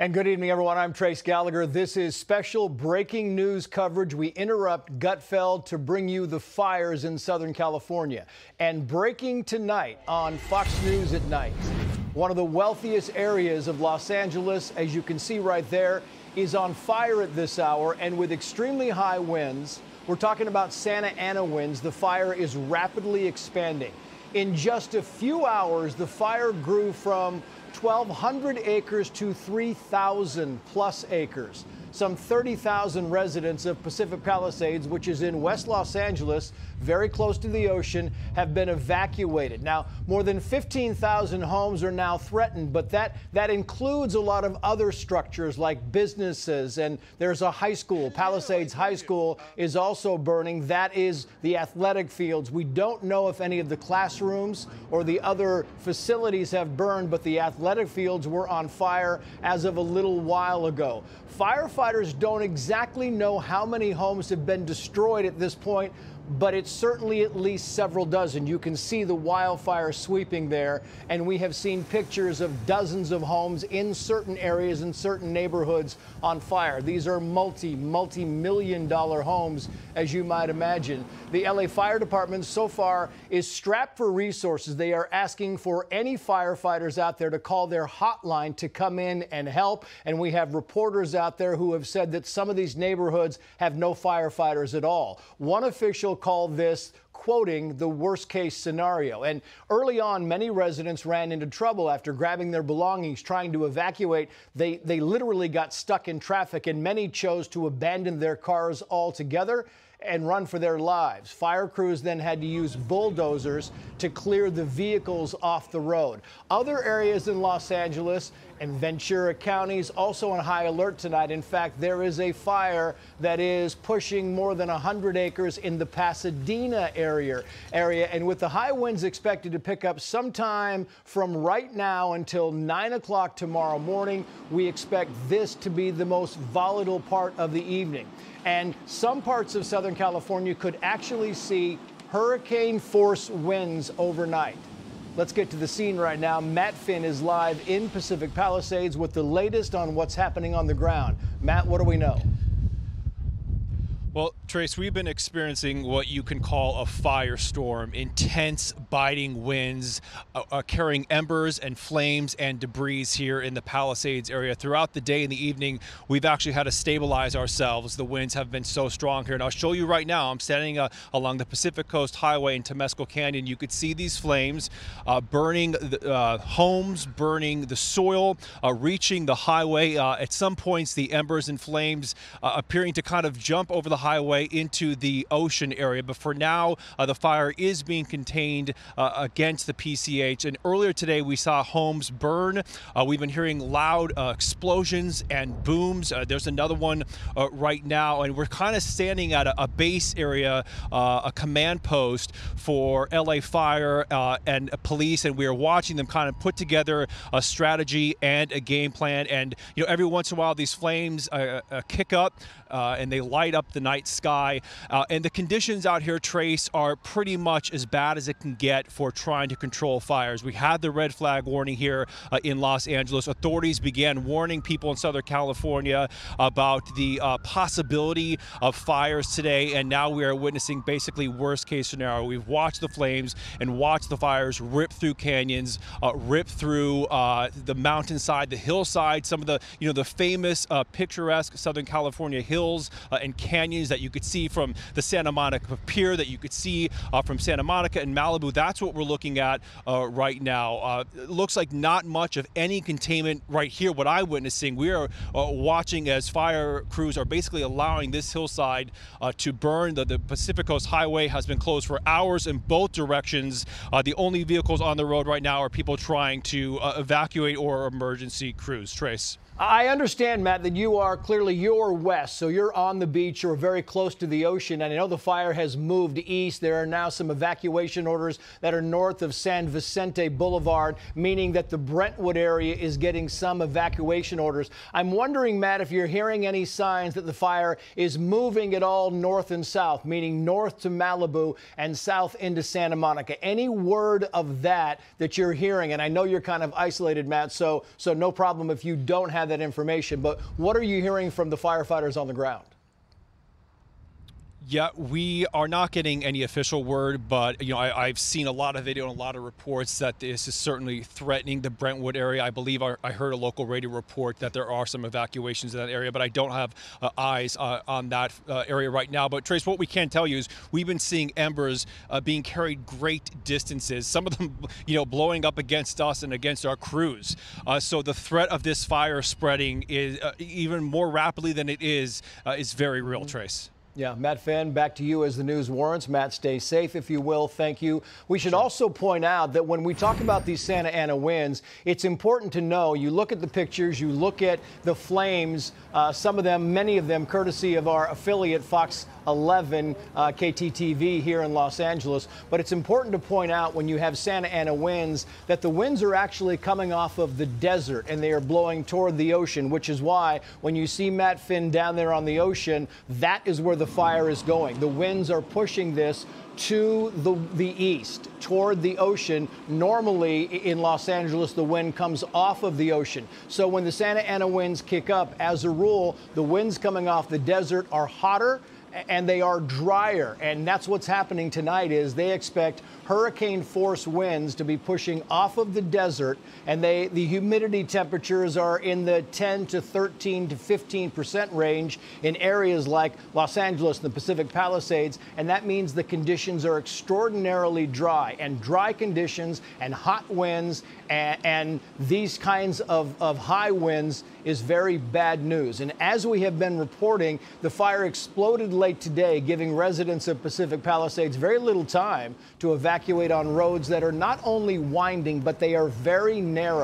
And good evening, everyone. I'm Trace Gallagher. This is special breaking news coverage. We interrupt Gutfeld to bring you the fires in Southern California. And breaking tonight on Fox News at night, one of the wealthiest areas of Los Angeles, as you can see right there, is on fire at this hour and with extremely high winds. We're talking about Santa Ana winds. The fire is rapidly expanding. In just a few hours, the fire grew from 1,200 acres to 3,000 plus acres. Some 30,000 residents of Pacific Palisades, which is in West Los Angeles, very close to the ocean, have been evacuated. Now, more than 15,000 homes are now threatened, but that includes a lot of other structures like businesses, and there's a high school. Palisades High School is also burning. That is the athletic fields. We don't know if any of the classrooms or the other facilities have burned, but the athletic fields were on fire as of a little while ago. Firefighters don't exactly know how many homes have been destroyed at this point, but it's certainly at least several dozen. You can see the wildfire sweeping there, and we have seen pictures of dozens of homes in certain areas in certain neighborhoods on fire. These are multi-million-dollar homes, as you might imagine. The LA Fire Department so far is strapped for resources. They are asking for any firefighters out there to call their hotline to come in and help, and we have reporters out there who have said that some of these neighborhoods have no firefighters at all. One official called this, quoting, the worst case scenario. And early on, many residents ran into trouble after grabbing their belongings, trying to evacuate. They literally got stuck in traffic, and many chose to abandon their cars altogether and run for their lives. Fire crews then had to use bulldozers to clear the vehicles off the road. Other areas in Los Angeles and Ventura counties also on high alert tonight. In fact, there is a fire that is pushing more than 100 acres in the Pasadena area. And with the high winds expected to pick up sometime from right now until 9 o'clock tomorrow morning, we expect this to be the most volatile part of the evening. And some parts of Southern California could actually see hurricane force winds overnight. Let's get to the scene right now. Matt Finn is live in Pacific Palisades with the latest on what's happening on the ground. Matt, what do we know? Well, Trace, we've been experiencing what you can call a firestorm, intense biting winds carrying embers and flames and debris here in the Palisades area. Throughout the day and the evening, we've actually had to stabilize ourselves. The winds have been so strong here. And I'll show you right now, I'm standing along the Pacific Coast Highway in Temescal Canyon. You could see these flames burning the homes, burning the soil, reaching the highway. At some points, the embers and flames appearing to kind of jump over the highway into the ocean area. But for now, the fire is being contained against the PCH. And earlier today, we saw homes burn. We've been hearing loud explosions and booms. There's another one right now. And we're kind of standing at a base area, a command post for LA Fire and police. And we are watching them kind of put together a strategy and a game plan. And, you know, every once in a while, these flames kick up and they light up the night sky. And the conditions out here, Trace, are pretty much as bad as it can get for trying to control fires. We had the red flag warning here in Los Angeles. Authorities began warning people in Southern California about the possibility of fires today, and now we are witnessing basically worst case scenario. We've watched the flames and watched the fires rip through canyons, rip through the mountainside, the hillside, some of the, you know, the famous picturesque Southern California hills and canyons that you could see from the Santa Monica Pier, that you could see from Santa Monica and Malibu. That's what we're looking at right now. It looks like not much of any containment right here. What I'm witnessing, we are watching as fire crews are basically allowing this hillside to burn. The Pacific Coast Highway has been closed for hours in both directions. The only vehicles on the road right now are people trying to evacuate or emergency crews. Trace. I understand, Matt, that you are clearly west, so you're on the beach, you're very very close to the ocean, and I know the fire has moved east. There are now some evacuation orders that are north of San Vicente Boulevard, meaning that the Brentwood area is getting some evacuation orders. I'm wondering, Matt, if you're hearing any signs that the fire is moving at all north and south, meaning north to Malibu and south into Santa Monica. Any word of that you're hearing? And I know you're kind of isolated, Matt, so no problem if you don't have that information. But what are you hearing from the firefighters on the ground? Yeah, we are not getting any official word, but I've seen a lot of video and a lot of reports that this is certainly threatening the Brentwood area. I believe I heard a local radio report that there are some evacuations in that area, but I don't have eyes on that area right now. But Trace, what we can tell you is we've been seeing embers being carried great distances, some of them blowing up against us and against our crews. So the threat of this fire spreading is even more rapidly than it is very real, Trace. Yeah, Matt Finn, back to you as the news warrants. Matt, stay safe, if you will. Thank you. We should also point out that when we talk about these Santa Ana winds, it's important to know, you look at the pictures, you look at the flames, some of them, many of them, courtesy of our affiliate Fox 11 KTTV here in Los Angeles. But it's important to point out when you have Santa Ana winds that the winds are actually coming off of the desert and they are blowing toward the ocean, which is why when you see Matt Finn down there on the ocean, that is where the fire is going. The winds are pushing this to the east, toward the ocean. Normally in Los Angeles, the wind comes off of the ocean. So when the Santa Ana winds kick up, as a rule, the winds coming off the desert are hotter and they are drier. And that's what's happening tonight is they expect hurricane force winds to be pushing off of the desert, and the humidity temperatures are in the 10 to 13 to 15% range in areas like Los Angeles and the Pacific Palisades, and that means the conditions are extraordinarily dry, and dry conditions and hot winds and these kinds of high winds is very bad news. And as we have been reporting, the fire exploded late today, giving residents of Pacific Palisades very little time to evacuate on roads that are not only winding, but they are very narrow.